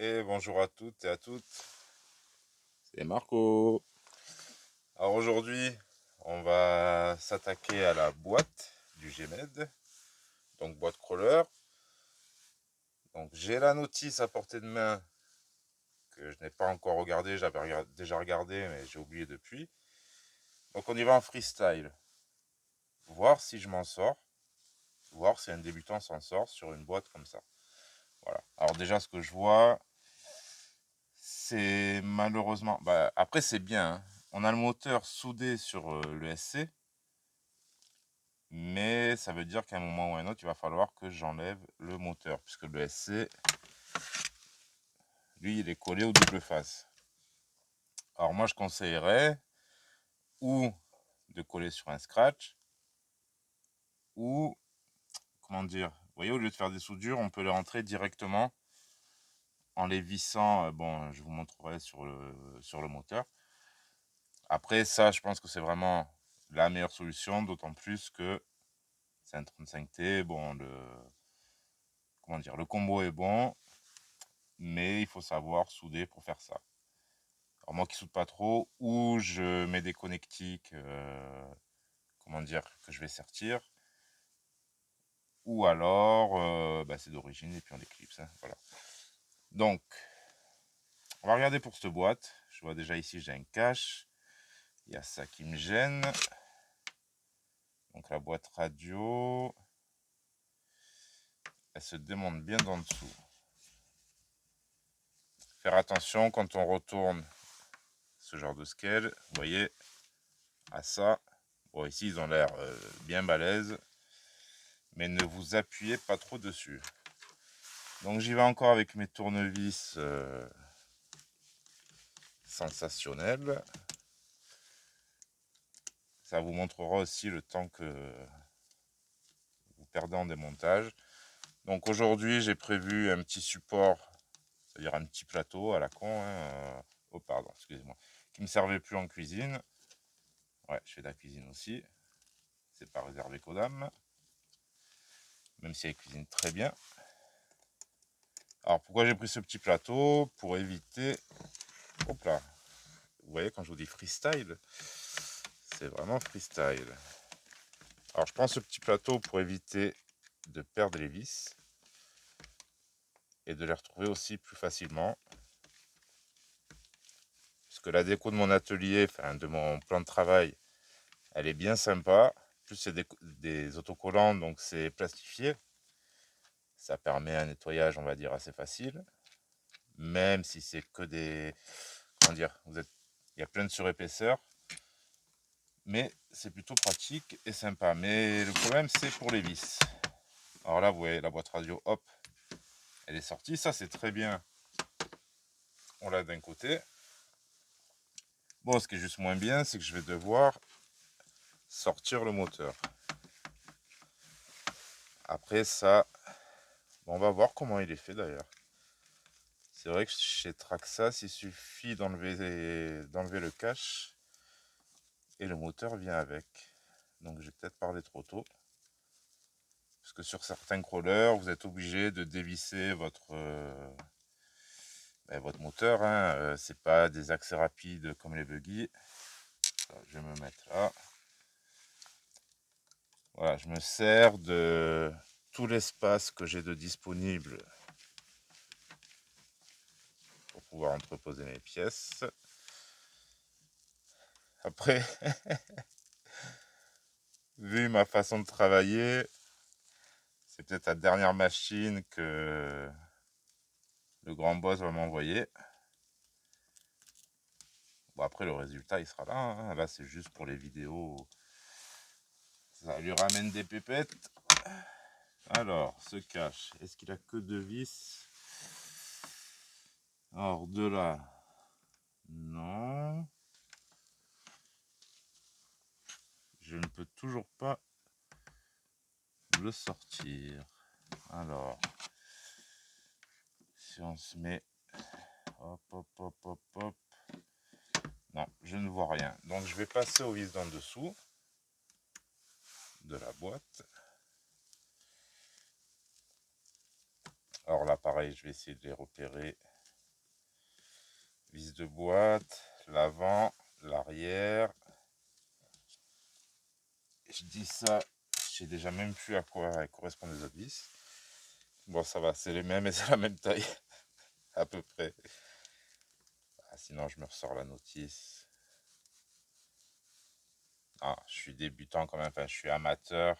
Et bonjour à toutes et à toutes. C'est Marco. Alors aujourd'hui, on va s'attaquer à la boîte du GMED, donc boîte crawler. Donc j'ai la notice à portée de main que je n'ai pas encore regardée, j'avais déjà regardé mais j'ai oublié depuis. Donc on y va en freestyle, voir si je m'en sors, voir si un débutant s'en sort sur une boîte comme ça. Voilà. Alors déjà ce que je vois, c'est malheureusement, après c'est bien, hein. On a le moteur soudé sur le SC. Mais ça veut dire qu'à un moment ou à un autre, il va falloir que j'enlève le moteur, puisque le SC, lui, il est collé au double face. Alors moi, je conseillerais ou de coller sur un scratch, ou, comment dire, vous voyez, au lieu de faire des soudures, on peut les rentrer directement en les vissant. Bon, je vous montrerai sur le moteur. Après, ça, je pense que c'est vraiment la meilleure solution, d'autant plus que c'est un 35T. Bon, comment dire, le combo est bon, mais il faut savoir souder pour faire ça. Alors moi qui soude pas trop, ou je mets des connectiques, comment dire, que je vais sertir, ou alors c'est d'origine et puis on les clipse, hein, voilà. Donc, on va regarder pour cette boîte. Je vois déjà ici j'ai un cache. Il y a ça qui me gêne. Donc la boîte radio, elle se démonte bien d'en dessous. Faire attention quand on retourne ce genre de scale, vous voyez, à ça. Bon, ici ils ont l'air bien balèzes, mais ne vous appuyez pas trop dessus. Donc j'y vais encore avec mes tournevis sensationnels. Ça vous montrera aussi le temps que vous perdez en démontage. Donc aujourd'hui j'ai prévu un petit support, c'est-à-dire un petit plateau à la con. Hein, oh pardon, excusez-moi. Qui me servait plus en cuisine. Ouais, je fais de la cuisine aussi. C'est pas réservé qu'aux dames. Même si elle cuisine très bien. Alors pourquoi j'ai pris ce petit plateau? Pour éviter... Hop là. Vous voyez quand je vous dis freestyle, c'est vraiment freestyle. Alors je prends ce petit plateau pour éviter de perdre les vis et de les retrouver aussi plus facilement. Puisque la déco de mon atelier, enfin de mon plan de travail, elle est bien sympa. En plus c'est des autocollants, donc c'est plastifié. Ça permet un nettoyage, on va dire, assez facile. Même si c'est que des... Comment dire, il y a plein de surépaisseurs. Mais c'est plutôt pratique et sympa. Mais le problème c'est pour les vis. Alors là vous voyez la boîte radio, hop, elle est sortie. Ça c'est très bien. On l'a d'un côté. Bon, ce qui est juste moins bien, c'est que je vais devoir sortir le moteur. Après ça, bon, on va voir comment il est fait d'ailleurs. C'est vrai que chez Traxas, il suffit d'enlever le cache et le moteur vient avec. Donc j'ai peut-être parlé trop tôt. Parce que sur certains crawlers, vous êtes obligé de dévisser votre moteur. Hein. C'est pas des accès rapides comme les buggy. Je vais me mettre là. Voilà, je me sers de tout l'espace que j'ai de disponible pour pouvoir entreposer mes pièces. Après, vu ma façon de travailler, c'est peut-être la dernière machine que le grand boss va m'envoyer. Bon, après, le résultat, il sera là. Hein. Là, c'est juste pour les vidéos. Ça lui ramène des pépettes. Alors, ce cache, est-ce qu'il a que deux vis? Alors, de là, non. Je ne peux toujours pas le sortir. Alors, si on se met... Hop, hop, hop, hop, hop. Non, je ne vois rien. Donc, je vais passer au vis d'en dessous de la boîte. Alors là, pareil, je vais essayer de les repérer vis de boîte, l'avant, l'arrière. Je dis ça, je sais déjà même plus à quoi correspondent les autres vis. Bon, ça va, c'est les mêmes et c'est la même taille, à peu près. Ah, sinon, je me ressors la notice. Ah, je suis débutant quand même, enfin, je suis amateur.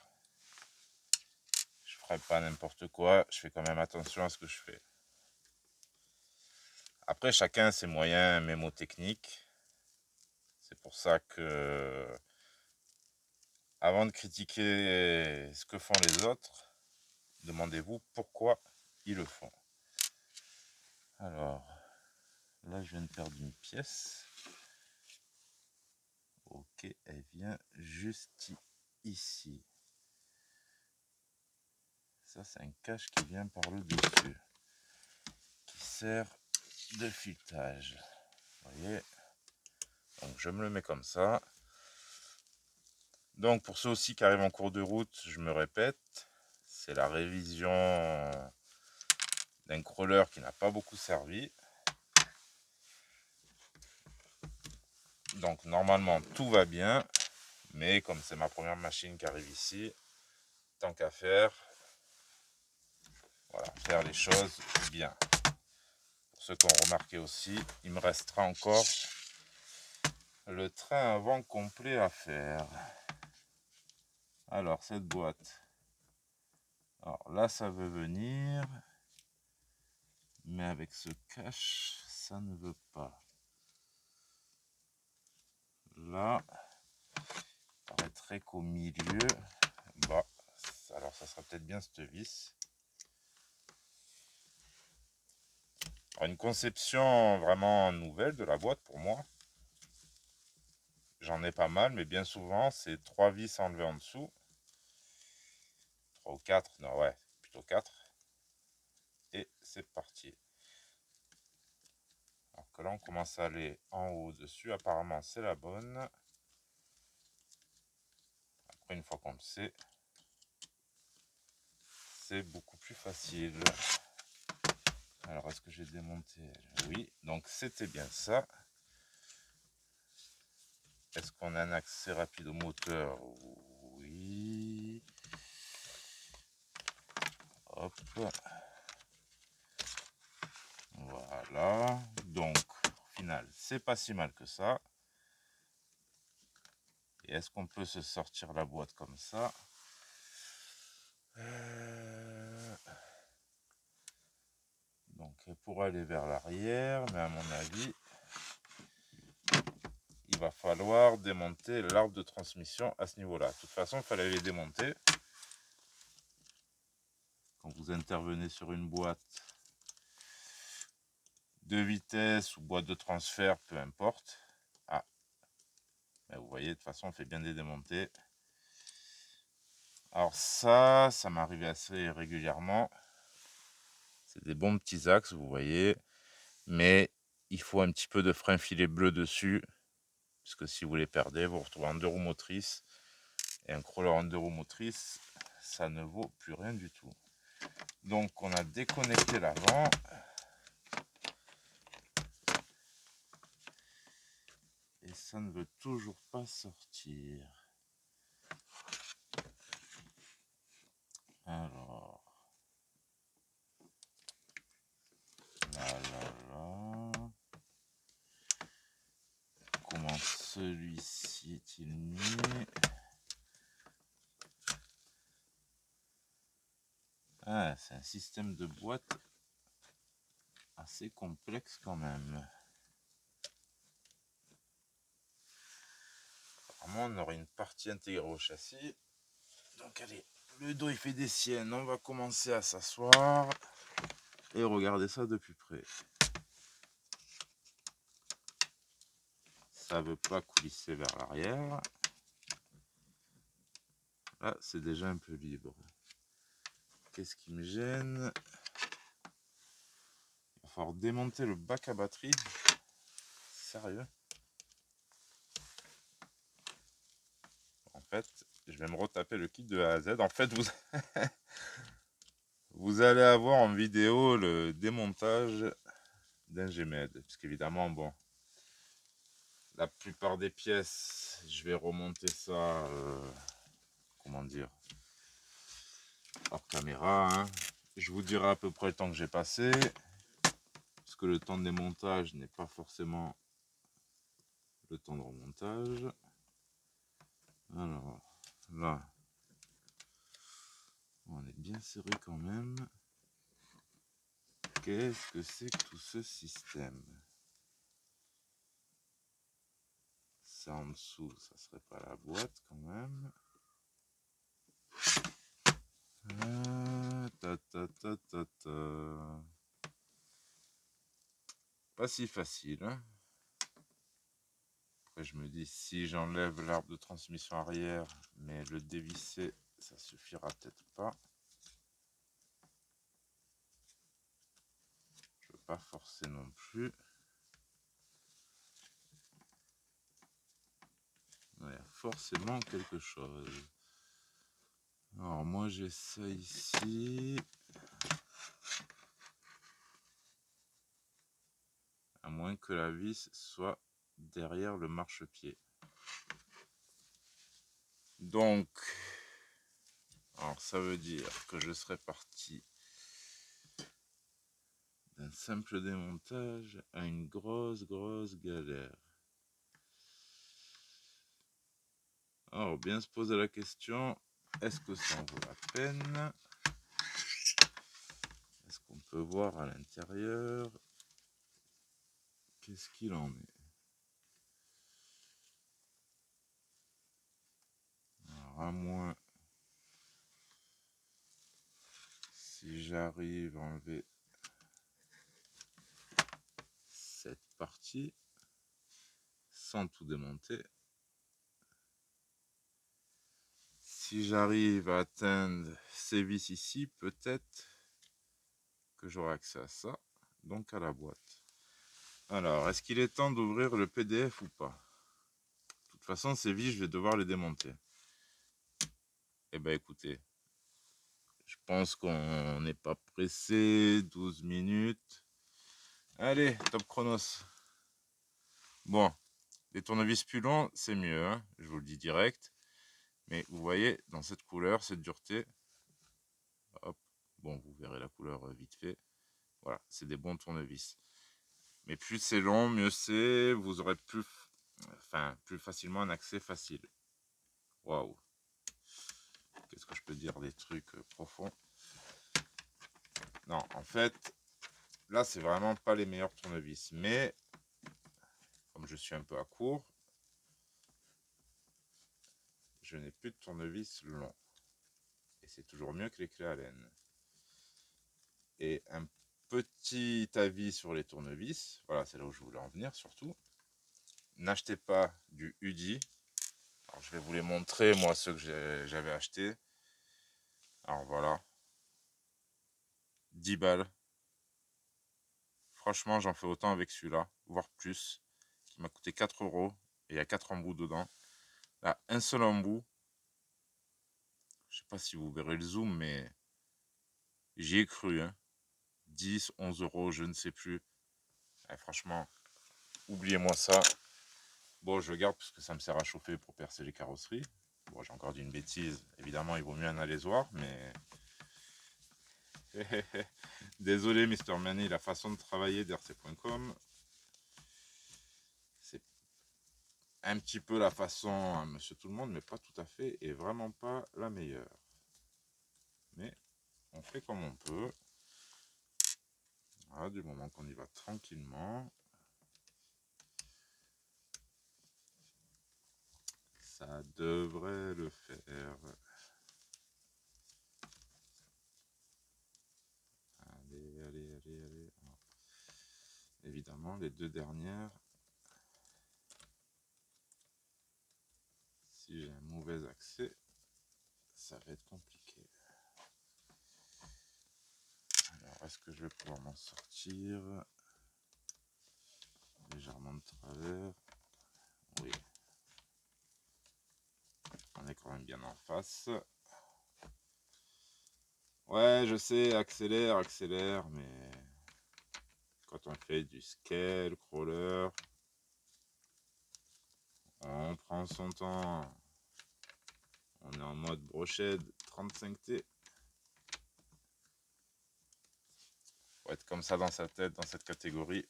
Je ferai pas n'importe quoi, je fais quand même attention à ce que je fais. Après, chacun a ses moyens mémotechniques. C'est pour ça que, avant de critiquer ce que font les autres, demandez-vous pourquoi ils le font. Alors, là, je viens de perdre une pièce. Ok, elle vient juste ici. Ça, c'est un cache qui vient par le dessus, qui sert de filetage. Vous voyez? Donc, je me le mets comme ça. Donc, pour ceux aussi qui arrivent en cours de route, je me répète, c'est la révision d'un crawler qui n'a pas beaucoup servi. Donc, normalement, tout va bien. Mais comme c'est ma première machine qui arrive ici, tant qu'à faire, voilà, faire les choses bien. Pour ceux qui ont remarqué aussi, il me restera encore le train avant complet à faire. Alors, cette boîte. Alors là, ça veut venir. Mais avec ce cache, ça ne veut pas. Là, il paraîtrait qu'au milieu, bah, alors ça sera peut-être bien cette vis. Alors, une conception vraiment nouvelle de la boîte pour moi. J'en ai pas mal, mais bien souvent, c'est 3 vis enlevées en dessous. 3 ou 4, non, ouais, plutôt 4. Et c'est parti. Alors que là, on commence à aller en haut dessus. Apparemment, c'est la bonne. Après, une fois qu'on le sait, c'est beaucoup plus facile. Alors, est-ce que j'ai démonté? Oui, donc c'était bien ça. Est-ce qu'on a un accès rapide au moteur? Oui. Hop. Voilà. Donc, au final, c'est pas si mal que ça. Et est-ce qu'on peut se sortir la boîte comme ça? Donc, pour aller vers l'arrière, mais à mon avis, il va falloir démonter l'arbre de transmission à ce niveau-là. De toute façon, il fallait les démonter. Quand vous intervenez sur une boîte de vitesse ou boîte de transfert, peu importe. Ah, mais vous voyez, de toute façon, on fait bien les démonter. Alors ça m'arrive assez régulièrement. C'est des bons petits axes, vous voyez. Mais il faut un petit peu de frein filet bleu dessus. Parce que si vous les perdez, vous vous retrouvez en 2 roues motrices. Et un crawler en 2 roues motrices, ça ne vaut plus rien du tout. Donc on a déconnecté l'avant. Et ça ne veut toujours pas sortir. Alors. Là. Comment celui-ci est-il mis? Ah, c'est un système de boîte assez complexe quand même. Apparemment, on aurait une partie intégrée au châssis. Donc allez, le dos il fait des siennes. On va commencer à s'asseoir et regarder ça de plus près. Ça veut pas coulisser vers l'arrière. Là, c'est déjà un peu libre. Qu'est-ce qui me gêne? Il va falloir démonter le bac à batterie. Sérieux? En fait, je vais me retaper le kit de A à Z. En fait, vous allez avoir en vidéo le démontage d'Engemed. Parce qu'évidemment, bon, la plupart des pièces, je vais remonter ça, comment dire, hors caméra. Hein. Je vous dirai à peu près le temps que j'ai passé. Parce que le temps de démontage n'est pas forcément le temps de remontage. Alors, là, on est bien serré quand même. Qu'est-ce que c'est que tout ce système? Ça en dessous, ça serait pas la boîte quand même. Pas si facile. Hein. Après, je me dis, si j'enlève l'arbre de transmission arrière, mais le dévisser, ça suffira peut-être pas. Je veux pas forcer non plus. Il y a forcément quelque chose. Alors moi j'ai ça ici. À moins que la vis soit derrière le marchepied. Donc, alors ça veut dire que je serais parti d'un simple démontage à une grosse galère. Alors bien se poser la question, est-ce que ça en vaut la peine? Est-ce qu'on peut voir à l'intérieur? Qu'est-ce qu'il en est? Alors à moins, si j'arrive à enlever cette partie sans tout démonter, si j'arrive à atteindre ces vis ici, peut-être que j'aurai accès à ça, donc à la boîte. Alors, est-ce qu'il est temps d'ouvrir le PDF ou pas? De toute façon, ces vis, je vais devoir les démonter. Eh ben écoutez, je pense qu'on n'est pas pressé, 12 minutes. Allez, top chronos. Bon, les tournevis plus longs, c'est mieux, hein, je vous le dis direct. Mais vous voyez, dans cette couleur, cette dureté, hop, bon, vous verrez la couleur vite fait. Voilà, c'est des bons tournevis. Mais plus c'est long, mieux c'est. Vous aurez plus facilement un accès facile. Waouh. Qu'est-ce que je peux dire des trucs profonds? Non, en fait, là, c'est vraiment pas les meilleurs tournevis. Mais, comme je suis un peu à court, je n'ai plus de tournevis long. Et c'est toujours mieux que les clés Allen. Et un petit avis sur les tournevis. Voilà, c'est là où je voulais en venir surtout. N'achetez pas du UDI. Alors, je vais vous les montrer, moi, ceux que j'avais achetés. Alors voilà. 10 balles. Franchement, j'en fais autant avec celui-là, voire plus. Qui m'a coûté 4 euros. Et il y a 4 embouts dedans. Là, un seul embout. Je sais pas si vous verrez le zoom, mais j'y ai cru. Hein. 10, 11 euros, je ne sais plus. Et franchement, oubliez-moi ça. Bon, je garde parce que ça me sert à chauffer pour percer les carrosseries. Bon, j'ai encore dit une bêtise. Évidemment, il vaut mieux un alésoir, mais... Désolé, Mr. Manny, la façon de travailler d'RC.com, c'est un petit peu la façon à Monsieur Tout-le-Monde, mais pas tout à fait, et vraiment pas la meilleure. Mais on fait comme on peut. Voilà, du moment qu'on y va tranquillement. Ça devrait le faire. Allez, allez, allez, allez. Alors, évidemment, les deux dernières. Si j'ai un mauvais accès, ça va être compliqué. Alors, est-ce que je vais pouvoir m'en sortir? Légèrement de travers. Oui. On est quand même bien en face. Ouais, je sais, accélère, accélère, mais quand on fait du scale crawler, on prend son temps. On est en mode brochette 35T. Faut être comme ça dans sa tête, dans cette catégorie.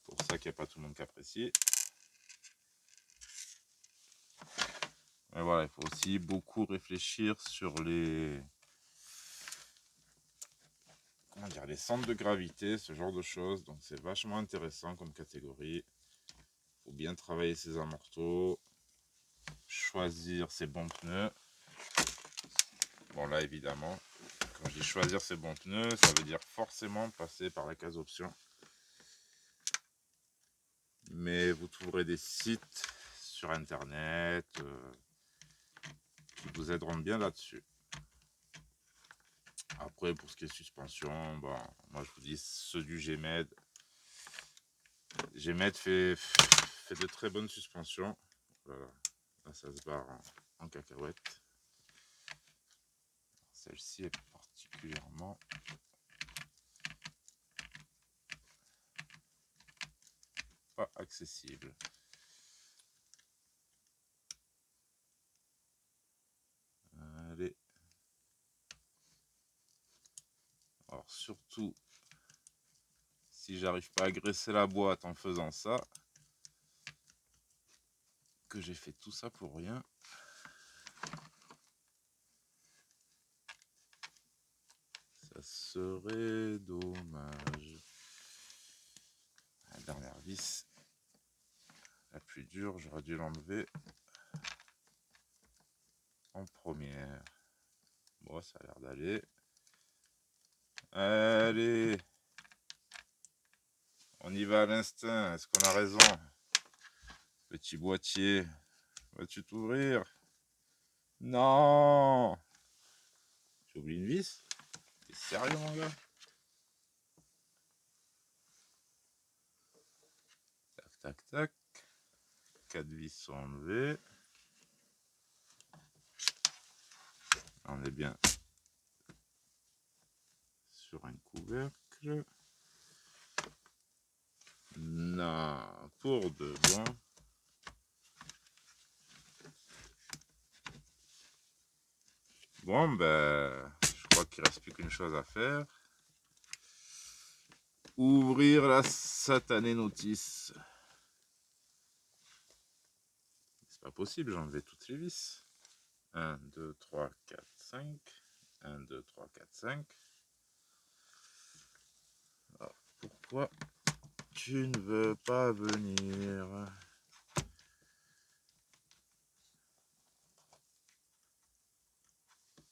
Pour ça qu'il n'y a pas tout le monde qui apprécie. Mais voilà, il faut aussi beaucoup réfléchir sur les... comment dire, les centres de gravité, ce genre de choses. Donc c'est vachement intéressant comme catégorie. Il faut bien travailler ses amortos. Choisir ses bons pneus. Bon là évidemment, quand je dis choisir ses bons pneus, ça veut dire forcément passer par la case option. Mais vous trouverez des sites sur internet qui vous aideront bien là-dessus. Après pour ce qui est suspension, bon, moi je vous dis ceux du Gmed. Gmed fait de très bonnes suspensions. Voilà. Là ça se barre en cacahuète. Celle-ci est particulièrement pas accessible. Allez. Alors surtout, si j'arrive pas à graisser la boîte en faisant ça, que j'ai fait tout ça pour rien. Ça serait dommage. La dernière vis, la plus dure, j'aurais dû l'enlever en première. Bon, ça a l'air d'aller. Allez, on y va à l'instinct. Est-ce qu'on a raison? Petit boîtier, vas-tu t'ouvrir? Non! J'ai oublié une vis? T'es sérieux mon gars? Tac, tac, tac. 4 vis sont enlevées. On est bien sur un couvercle. Non, pour de bon. Bon, ben, je crois qu'il ne reste plus qu'une chose à faire. Ouvrir la satanée notice. C'est pas possible, j'ai enlevé toutes les vis. 1, 2, 3, 4, 5. 1, 2, 3, 4, 5. Alors, pourquoi tu ne veux pas venir?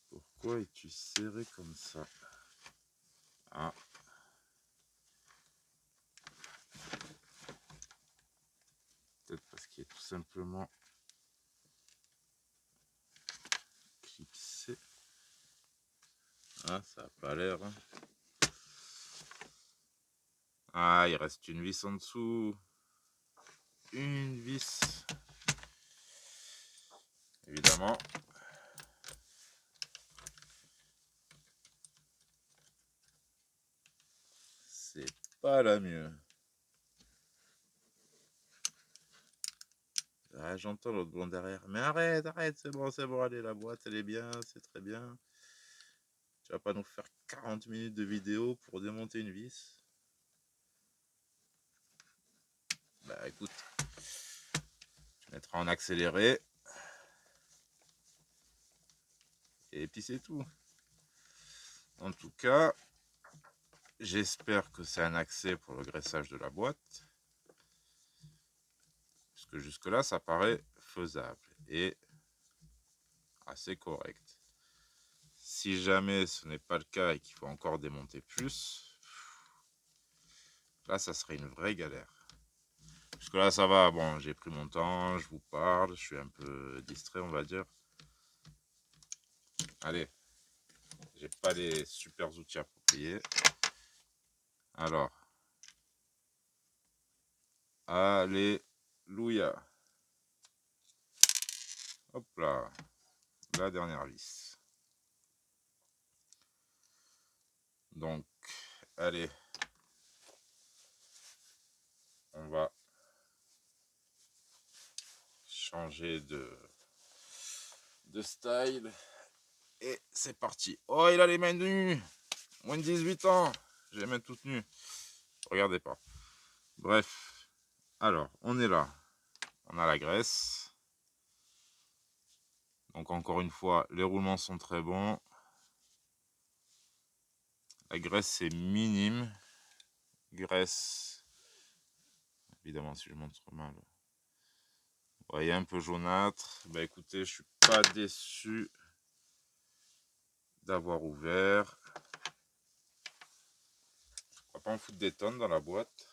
Pourquoi es-tu serré comme ça? Ah. Peut-être parce qu'il est tout simplement clipsé. Ah, ça n'a pas l'air. Hein. Ah, il reste une vis en dessous. Une vis. Évidemment. C'est pas la mieux. Ah, j'entends l'autre blond derrière. Mais arrête, arrête, c'est bon, allez, la boîte, elle est bien, c'est très bien. Tu vas pas nous faire 40 minutes de vidéo pour démonter une vis. Bah écoute, tu mettras en accéléré. Et puis c'est tout. En tout cas, j'espère que c'est un accès pour le graissage de la boîte. Puisque jusque-là, ça paraît faisable et assez correct. Si jamais ce n'est pas le cas et qu'il faut encore démonter plus, là, ça serait une vraie galère. Jusque là, ça va. Bon, j'ai pris mon temps, je vous parle, je suis un peu distrait, on va dire. Allez, j'ai pas les super outils appropriés. Alors, alléluia. Hop là, la dernière vis. Donc, allez, on va changer de style. Et c'est parti. Oh, il a les mains nues. Moins de 18 ans. J'ai les mains toutes nues. Regardez pas. Bref. Alors, on est là. On a la graisse. Donc encore une fois, les roulements sont très bons. La graisse c'est minime. Graisse. Évidemment, si je montre mal. Vous voyez un peu jaunâtre. Bah écoutez, je suis pas déçu d'avoir ouvert. On va pas en foutre des tonnes dans la boîte.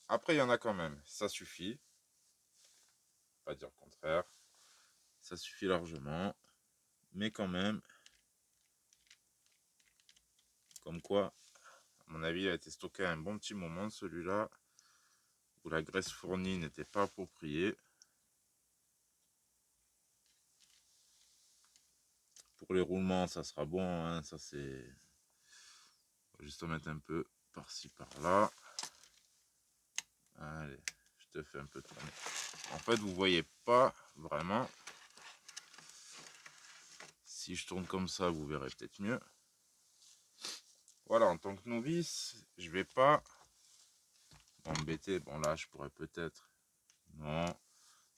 Après, il y en a quand même. Ça suffit. Pas dire le contraire. Ça suffit largement. Mais quand même. Comme quoi, à mon avis, il a été stocké un bon petit moment celui-là. Où la graisse fournie n'était pas appropriée. Pour les roulements, ça sera bon. Hein. Ça c'est... On va juste en mettre un peu par-ci, par-là. Allez, je te fais un peu tourner. En fait, vous voyez pas vraiment. Si je tourne comme ça, vous verrez peut-être mieux. Voilà, en tant que novice, je vais pas m'embêter. Bon, là, je pourrais peut-être... Non,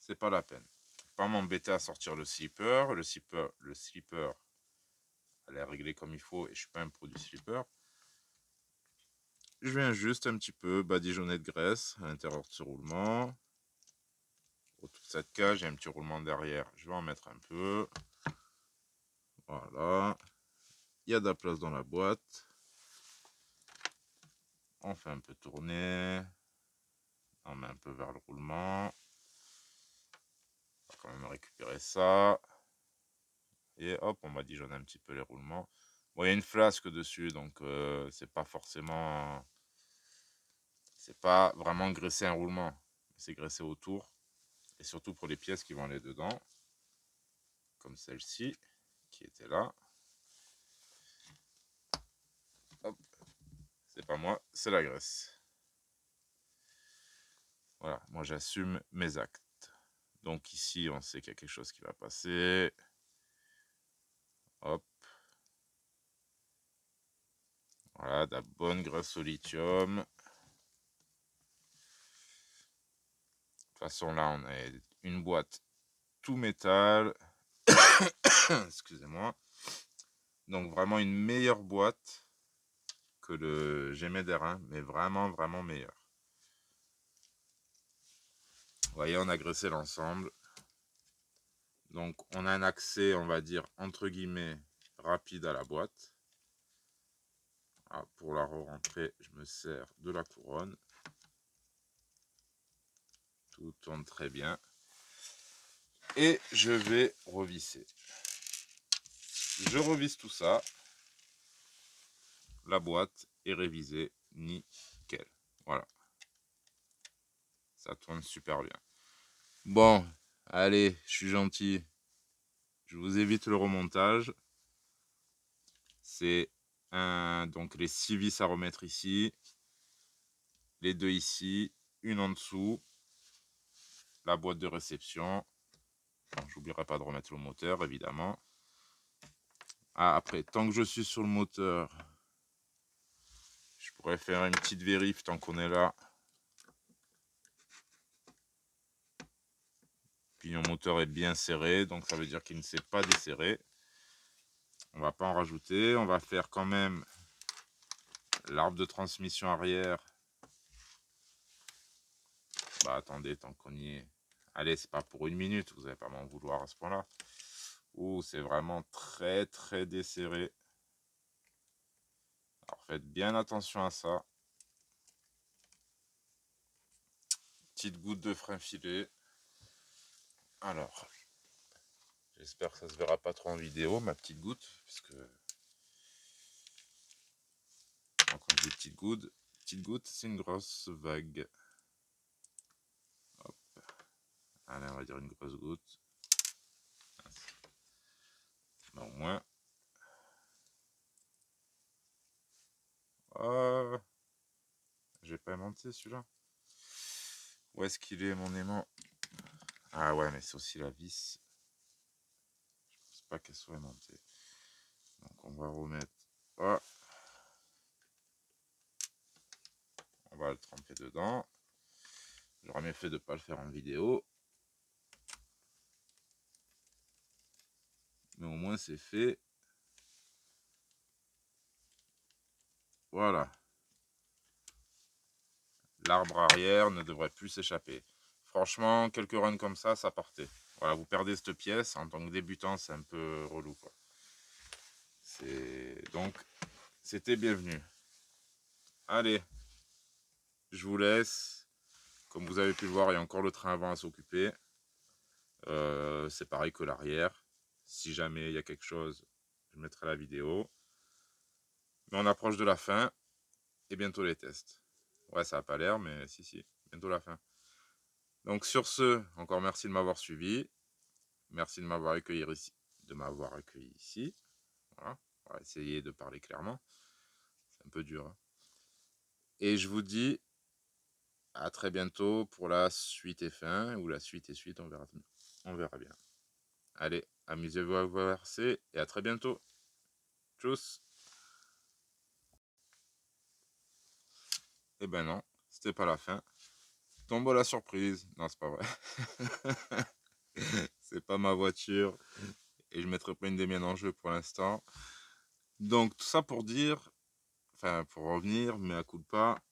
c'est pas la peine. Pas m'embêter à sortir le slipper. Le slipper, elle est réglée comme il faut et je suis pas un pro du slipper. Je viens juste un petit peu badigeonner de graisse à l'intérieur de ce roulement. Autour de cette cage, il y a un petit roulement derrière. Je vais en mettre un peu. Voilà. Il y a de la place dans la boîte. On fait un peu tourner. On met un peu vers le roulement. On va quand même récupérer ça. Et hop, on badigeonne un petit peu les roulements. Bon, il y a une flasque dessus, donc c'est pas forcément... C'est pas vraiment graisser un roulement. C'est graisser autour. Et surtout pour les pièces qui vont aller dedans. Comme celle-ci, qui était là. Hop. C'est pas moi, c'est la graisse. Voilà, moi j'assume mes actes. Donc ici, on sait qu'il y a quelque chose qui va passer. Hop. Voilà, de la bonne graisse au lithium. De toute façon, là, on a une boîte tout métal. Excusez-moi. Donc vraiment une meilleure boîte que le Gémet d'airain, mais vraiment, vraiment meilleure. Vous voyez, on a graissé l'ensemble. Donc on a un accès, on va dire, entre guillemets, rapide à la boîte. Ah, pour la re-rentrer, je me sers de la couronne. Tout tourne très bien. Et je vais revisser. Je revisse tout ça. La boîte est révisée. Nickel. Voilà. Ça tourne super bien. Bon, allez, je suis gentil. Je vous évite le remontage. C'est donc les 6 vis à remettre ici. Les 2 ici. Une en dessous. La boîte de réception. Bon, j'oublierai pas de remettre le moteur, évidemment. Ah, après, tant que je suis sur le moteur, je pourrais faire une petite vérif tant qu'on est là. Pignon moteur est bien serré, donc ça veut dire qu'il ne s'est pas desserré. On va pas en rajouter. On va faire quand même l'arbre de transmission arrière. Bah attendez, tant qu'on y est. Allez, c'est pas pour une minute, vous n'allez pas m'en vouloir à ce point-là. Ouh, c'est vraiment très très desserré. Alors faites bien attention à ça. Petite goutte de frein filé. Alors, j'espère que ça se verra pas trop en vidéo, ma petite goutte, puisque quand je dis petite goutte, c'est une grosse vague. Hop. Allez, on va dire une grosse goutte. Ben, au moins, aimanté celui-là. Où est-ce qu'il est mon aimant? Ah ouais, mais c'est aussi la vis. Je pense pas qu'elle soit aimantée. Donc on va remettre. Oh. On va le tremper dedans. J'aurais mieux fait de ne pas le faire en vidéo. Mais au moins c'est fait. Voilà. L'arbre arrière ne devrait plus s'échapper. Franchement, quelques runs comme ça partait. Voilà, vous perdez cette pièce. En tant que débutant, c'est un peu relou, quoi. Donc, c'était bienvenu. Allez, je vous laisse. Comme vous avez pu le voir, il y a encore le train avant à s'occuper. C'est pareil que l'arrière. Si jamais il y a quelque chose, je mettrai la vidéo. Mais on approche de la fin et bientôt les tests. Ouais, ça n'a pas l'air, mais si, bientôt la fin. Donc sur ce, encore merci de m'avoir suivi. Merci de m'avoir accueilli ici. Voilà. On va essayer de parler clairement. C'est un peu dur. Hein. Et je vous dis à très bientôt pour la suite et fin, ou la suite et suite, on verra bien. Allez, amusez-vous à vous verser et à très bientôt. Tchuss. Eh ben non, c'était pas la fin. Tombe la surprise. Non, c'est pas vrai. C'est pas ma voiture. Et je mettrai pas une des miennes en jeu pour l'instant. Donc tout ça pour dire, enfin pour revenir, mais à coup de pas,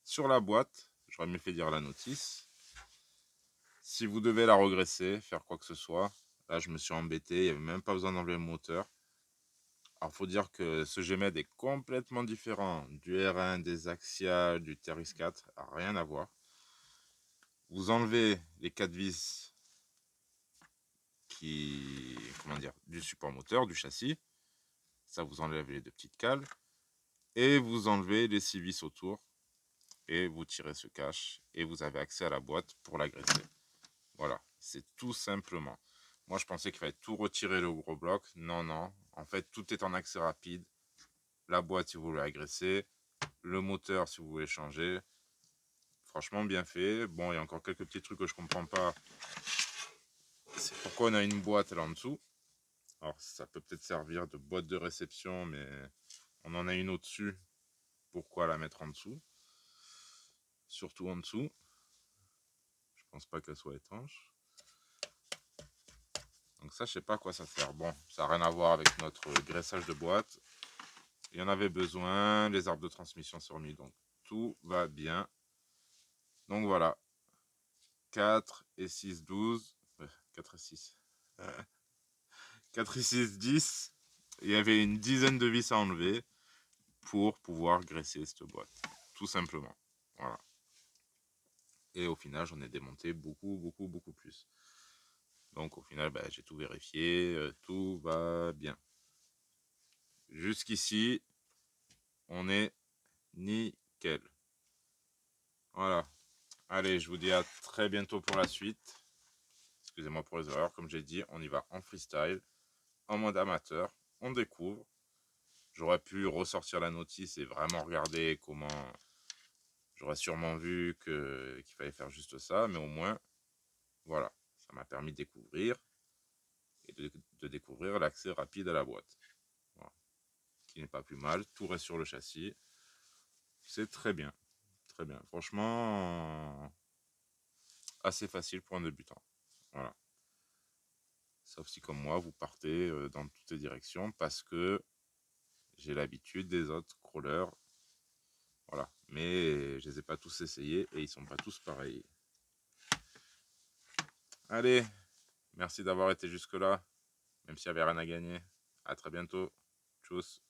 sur la boîte, j'aurais mieux fait dire la notice. Si vous devez la regresser, faire quoi que ce soit, là je me suis embêté, il n'y avait même pas besoin d'enlever le moteur. Alors faut dire que ce GMED est complètement différent du R1, des Axial, du TRX 4, rien à voir. Vous enlevez les 4 vis du support moteur, du châssis. Ça vous enlève les 2 petites cales. Et vous enlevez les 6 vis autour. Et vous tirez ce cache. Et vous avez accès à la boîte pour l'agresser. Voilà, c'est tout simplement. Moi, je pensais qu'il fallait tout retirer le gros bloc. Non, non. En fait, tout est en accès rapide. La boîte, si vous voulez agresser. Le moteur, si vous voulez changer. Franchement, bien fait. Bon, il y a encore quelques petits trucs que je comprends pas. C'est pourquoi on a une boîte là en dessous. Alors, ça peut peut-être servir de boîte de réception, mais on en a une au-dessus. Pourquoi la mettre en dessous? Surtout en dessous. Je pense pas qu'elle soit étanche. Donc ça, je sais pas à quoi ça sert. Bon, ça n'a rien à voir avec notre graissage de boîte. Il y en avait besoin. Les arbres de transmission sont remis, donc tout va bien. Donc voilà. 4 et 6, 12. 4 et 6. 4 et 6, 10. Il y avait une dizaine de vis à enlever pour pouvoir graisser cette boîte. Tout simplement. Voilà. Et au final, j'en ai démonté beaucoup plus. Donc au final, j'ai tout vérifié. Tout va bien. Jusqu'ici, on est nickel. Voilà. Allez, je vous dis à très bientôt pour la suite. Excusez-moi pour les erreurs. Comme j'ai dit, on y va en freestyle, en mode amateur. On découvre. J'aurais pu ressortir la notice et vraiment regarder comment... J'aurais sûrement vu qu'il fallait faire juste ça, mais au moins, voilà. Ça m'a permis de découvrir et de découvrir l'accès rapide à la boîte. Voilà. Qui n'est pas plus mal. Tout reste sur le châssis. C'est très bien. Très bien. Franchement, assez facile pour un débutant. Voilà. Sauf si comme moi, vous partez dans toutes les directions parce que j'ai l'habitude des autres crawlers. Voilà. Mais je les ai pas tous essayés et ils sont pas tous pareils. Allez, merci d'avoir été jusque là, même s'il n'y avait rien à gagner. À très bientôt. Tchuss.